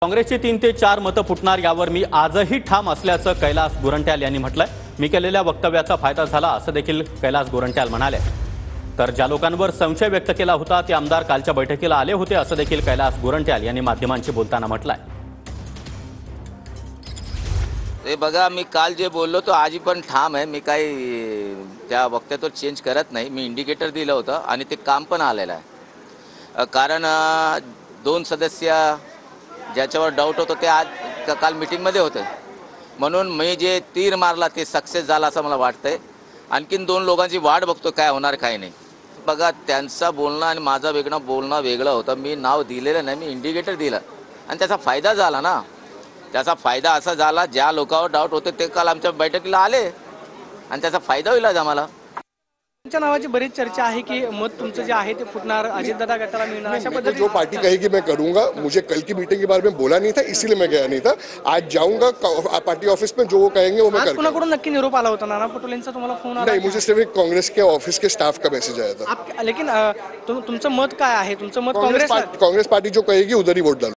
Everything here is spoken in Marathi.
काँग्रेसची 3 ते 4 मतं फुटणार यावर मी आजही ठाम असल्याचं कैलास गोरंट्याल यांनी म्हटलंय। मी केलेल्या वक्तव्याचा फायदा झाला असं देखील कैलास गोरंट्याल म्हणाले। तर ज्या लोकांवर संशय व्यक्त केला होता ते आमदार कालच्या बैठकीला आले होते असं देखील कैलास गोरंट्याल यांनी माध्यमांशी बोलताना म्हटलंय। ते बघा, मी काल जे बोललो तो आजही पण ठाम आहे। मी काही त्या वक्तव्यावर चेंज करत नाही। मी इंडिकेटर दिलं होतं आणि ते काम पण आलेलं आहे। कारण 2 सदस्य ज्याच्यावर डाऊट होतो ते आज काल मीटिंगमध्ये होते, म्हणून मी जे तीर मारला ते सक्सेस झाला असं मला वाटतंय। आणखीन 2 लोकांची वाट बघतो काय होणार काय नाही। बघा, त्यांचा बोलणं आणि माझा बोलणं वेगळं होतं। मी नाव दिलेलं नाही, मी इंडिकेटर दिलं आणि त्याचा फायदा झाला ना। त्याचा फायदा असा झाला, ज्या लोकांवर डाऊट होते ते काल आमच्या बैठकीला आले आणि त्याचा फायदा होईल आज आम्हाला। तुमच्या नावाची बरीच चर्चा आहे की मत तुमचं जे आहे ते फुटणार, अजितदादा गटाला मिळणार अशा पद्धतीने जो पार्टी कहेगी मैं करूंगा। मुझे कल की मीटिंग के बारे में बोला नहीं था, इसीलिए मैं गया नहीं था। आज जाऊंगा पार्टी ऑफिस में, जो वो कहेंगे वो मैं करूंगा। कुणाकडून नक्की निरोप आला होता? नाना पटोलेंचा तुम्हाला फोन आला? नहीं, मुझे सिर्फ एक कांग्रेस के ऑफिस के स्टाफ का मैसेज आया था। लेकिन तुमचं मत काय आहे? तुमचं मत कांग्रेस पार्टी जो कहेगी उधर ही वोट डालूंगा।